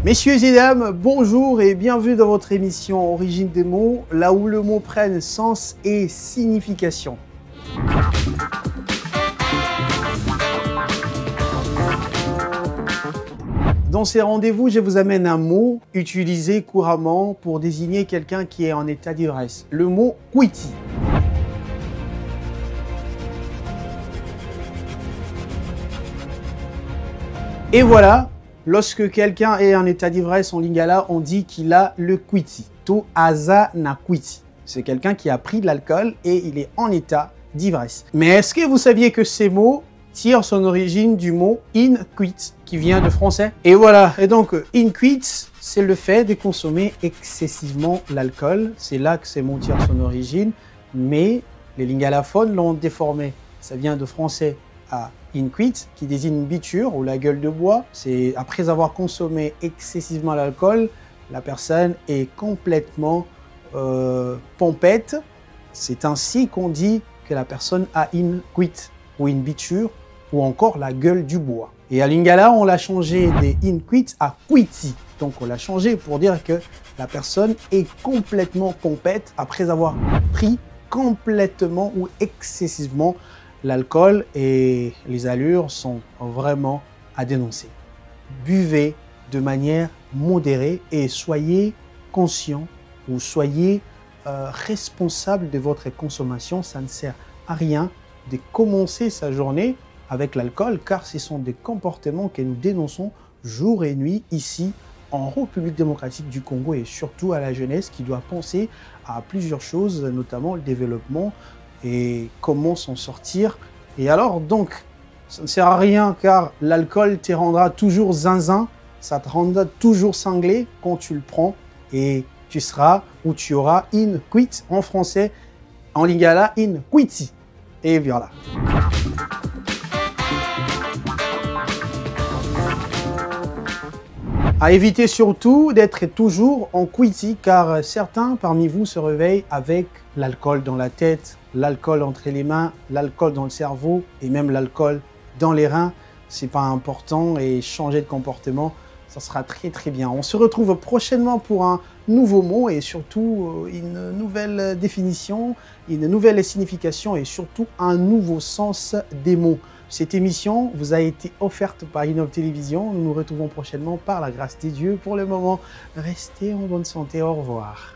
Messieurs et dames, bonjour et bienvenue dans votre émission Origine des mots, là où le mot prenne sens et signification. Dans ces rendez-vous, je vous amène un mot utilisé couramment pour désigner quelqu'un qui est en état d'ivresse, le mot quiti. Et voilà, lorsque quelqu'un est en état d'ivresse en lingala, on dit qu'il a le quiti. To asa na quiti. C'est quelqu'un qui a pris de l'alcool et il est en état d'ivresse. Mais est-ce que vous saviez que ces mots tirent son origine du mot in quit, qui vient de français? Et voilà, et donc in quit, c'est le fait de consommer excessivement l'alcool. C'est là que ces mots tirent son origine, mais les lingalaphones l'ont déformé. Ça vient de français à in quit, qui désigne une biture ou la gueule de bois. C'est après avoir consommé excessivement l'alcool, la personne est complètement pompette. C'est ainsi qu'on dit que la personne a in quit, ou une biture, ou encore la gueule du bois. Et à lingala, on l'a changé des in quit à quiti. Donc on l'a changé pour dire que la personne est complètement pompette après avoir pris complètement ou excessivement l'alcool, et les allures sont vraiment à dénoncer. Buvez de manière modérée et soyez conscient ou soyez responsable de votre consommation. Ça ne sert à rien de commencer sa journée avec l'alcool, car ce sont des comportements que nous dénonçons jour et nuit ici en République démocratique du Congo, et surtout à la jeunesse qui doit penser à plusieurs choses, notamment le développement et comment s'en sortir. Et alors donc, ça ne sert à rien, car l'alcool te rendra toujours zinzin, ça te rendra toujours cinglé quand tu le prends, et tu seras ou tu auras in quit en français, en lingala in quiti. Et voilà. À éviter surtout d'être toujours en quiti, car certains parmi vous se réveillent avec l'alcool dans la tête, l'alcool entre les mains, l'alcool dans le cerveau et même l'alcool dans les reins. C'est pas important, et changer de comportement, ça sera très bien. On se retrouve prochainement pour un nouveau mot et surtout une nouvelle définition, une nouvelle signification et surtout un nouveau sens des mots. Cette émission vous a été offerte par Innov Télévision. Nous nous retrouvons prochainement par la grâce des dieux. Pour le moment, restez en bonne santé. Au revoir.